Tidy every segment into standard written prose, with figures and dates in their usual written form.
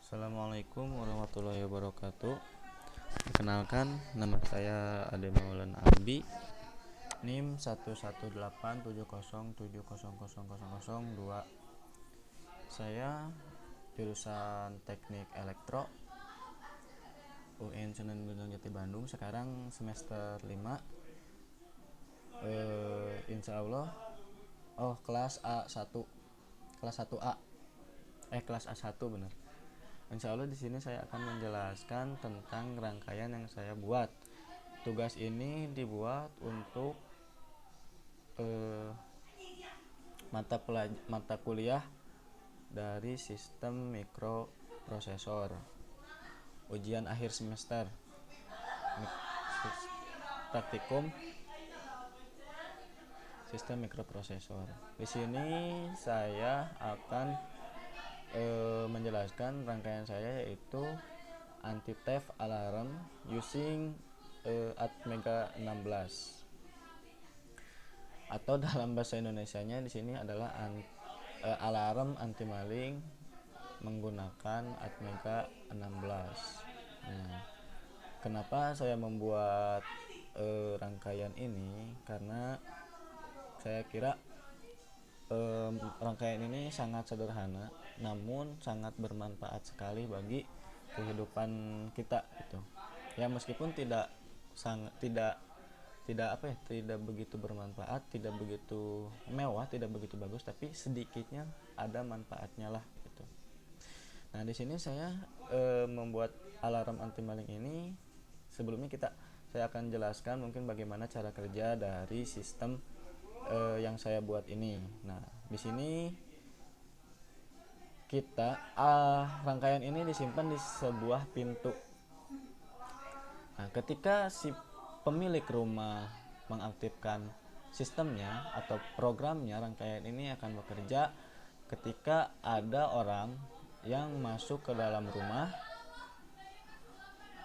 Assalamualaikum warahmatullahi wabarakatuh. Perkenalkan, nama saya Ade Maulana Albi, NIM 11870700002. Saya jurusan Teknik Elektro UIN Sunan Gunung Jati Bandung, sekarang semester 5. Insya Allah kelas A1, kelas 1A, kelas A1 benar. Insya Allah di sini saya akan menjelaskan tentang rangkaian yang saya buat. Tugas ini dibuat untuk mata kuliah dari sistem mikroprosesor, ujian akhir semester, praktikum sistem mikroprosesor. Di sini saya akan menjelaskan rangkaian saya, yaitu anti-theft alarm using Atmega 16, atau dalam bahasa Indonesianya di sini adalah alarm anti maling menggunakan Atmega 16. Nah, kenapa saya membuat rangkaian ini? Karena saya kira rangkaian ini sangat sederhana, namun sangat bermanfaat sekali bagi kehidupan kita gitu. Ya, meskipun tidak begitu bermanfaat, tidak begitu mewah, tidak begitu bagus, tapi sedikitnya ada manfaatnya lah gitu. Nah, di sini saya membuat alarm anti maling ini. Sebelumnya saya akan jelaskan mungkin bagaimana cara kerja dari sistem yang saya buat ini. Nah, di sini rangkaian ini disimpan di sebuah pintu. Nah, ketika si pemilik rumah mengaktifkan sistemnya atau programnya, rangkaian ini akan bekerja ketika ada orang yang masuk ke dalam rumah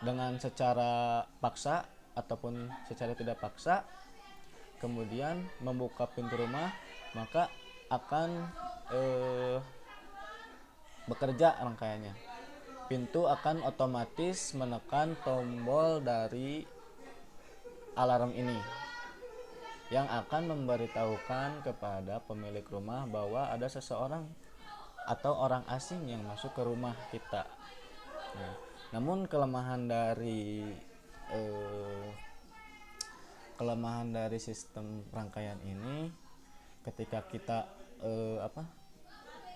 dengan secara paksa ataupun secara tidak paksa, kemudian membuka pintu rumah, maka akan bekerja rangkaiannya. Pintu akan otomatis menekan tombol dari alarm ini yang akan memberitahukan kepada pemilik rumah bahwa ada seseorang atau orang asing yang masuk ke rumah kita. Nah, namun kelemahan dari sistem rangkaian ini, ketika kita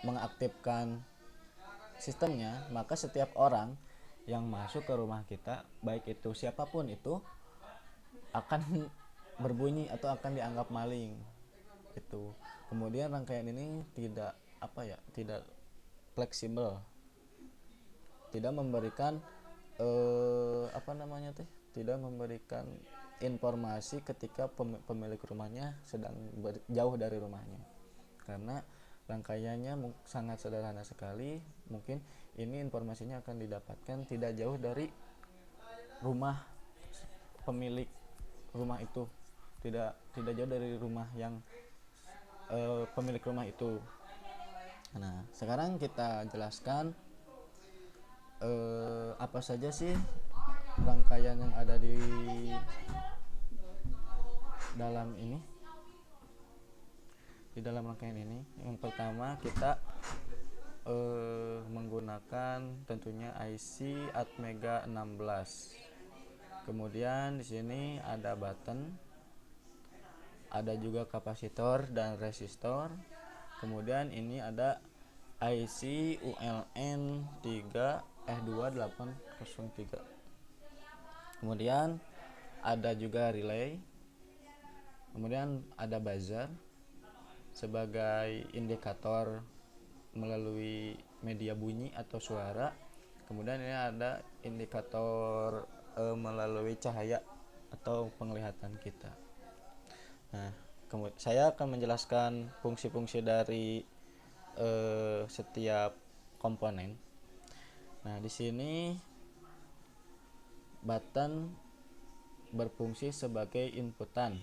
mengaktifkan sistemnya, maka setiap orang yang masuk ke rumah kita, baik itu siapapun itu, akan berbunyi atau akan dianggap maling itu. Kemudian rangkaian ini tidak fleksibel, tidak memberikan tidak memberikan informasi ketika pemilik rumahnya sedang jauh dari rumahnya, karena rangkaiannya sangat sederhana sekali. Mungkin ini informasinya akan didapatkan tidak jauh dari rumah pemilik rumah itu, tidak jauh dari rumah yang pemilik rumah itu. Nah, sekarang kita jelaskan apa saja sih rangkaian yang ada di dalam ini, di dalam rangkaian ini. Yang pertama, kita menggunakan tentunya IC Atmega 16. Kemudian di sini ada button, ada juga kapasitor dan resistor. Kemudian ini ada IC ULN 2803. Kemudian ada juga relay. Kemudian ada buzzer sebagai indikator melalui media bunyi atau suara. Kemudian ini ada indikator melalui cahaya atau penglihatan kita. Nah, saya akan menjelaskan fungsi-fungsi dari setiap komponen. Nah, di sini button berfungsi sebagai inputan.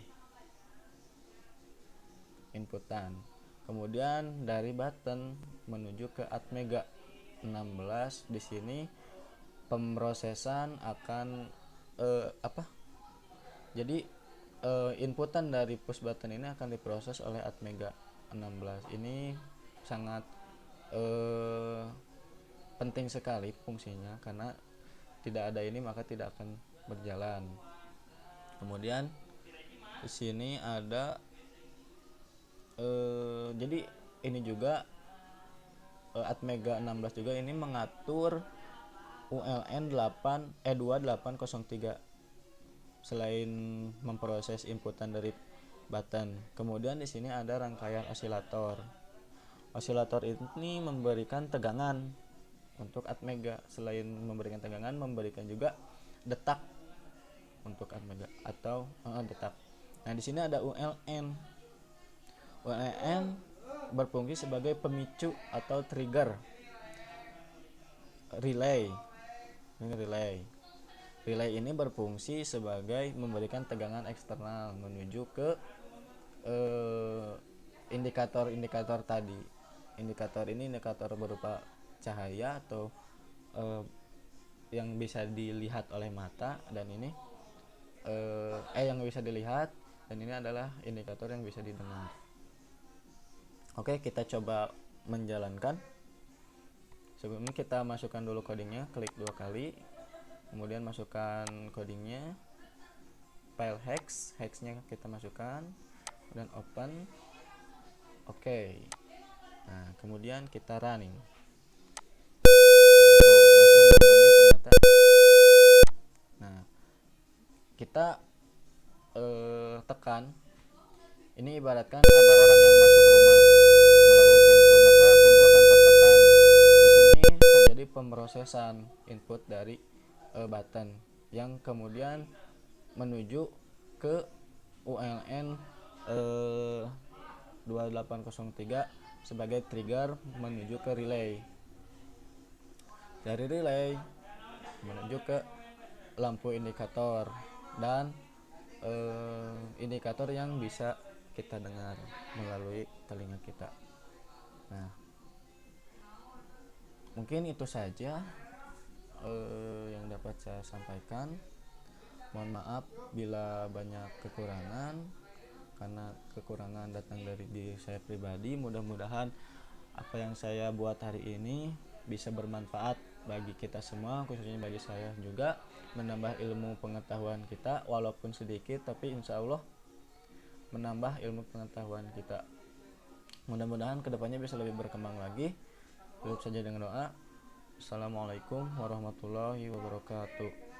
Kemudian dari button menuju ke Atmega. 16 di sini pemrosesan akan jadi inputan dari push button ini akan diproses oleh Atmega 16. Ini sangat penting sekali fungsinya, karena tidak ada ini maka tidak akan berjalan. Kemudian di sini ada jadi ini juga Atmega 16 juga ini mengatur ULN 2803 selain memproses inputan dari button. Kemudian di sini ada rangkaian osilator. Osilator ini memberikan tegangan untuk Atmega. Selain memberikan tegangan, memberikan juga detak untuk Atmega atau detak. Nah, di sini ada ULN. ULN berfungsi sebagai pemicu atau trigger relay. Relay ini berfungsi sebagai memberikan tegangan eksternal menuju ke indikator-indikator tadi. Indikator ini indikator berupa cahaya atau yang bisa dilihat oleh mata, dan ini yang bisa dilihat, dan ini adalah indikator yang bisa didengar. Oke, kita coba menjalankan. Sebelumnya kita masukkan dulu codingnya, klik 2 kali, kemudian masukkan codingnya, file hexnya kita masukkan, kemudian open. Oke. Nah, kemudian kita running. Nah, kita tekan. Ini ibaratkan ada orang yang masuk rumah melalui pintu, maka pintu akan tertekan. Di sini terjadi pemrosesan input dari button yang kemudian menuju ke ULN 2803 sebagai trigger menuju ke relay. Dari relay menuju ke lampu indikator dan indikator yang bisa kita dengar melalui telinga kita. Nah, mungkin itu saja yang dapat saya sampaikan. Mohon maaf bila banyak kekurangan, karena kekurangan datang dari diri saya pribadi. Mudah-mudahan apa yang saya buat hari ini bisa bermanfaat bagi kita semua, khususnya bagi saya juga, menambah ilmu pengetahuan kita walaupun sedikit, tapi insya Allah menambah ilmu pengetahuan kita. Mudah-mudahan kedepannya bisa lebih berkembang lagi. Tutup saja dengan doa. Assalamualaikum warahmatullahi wabarakatuh.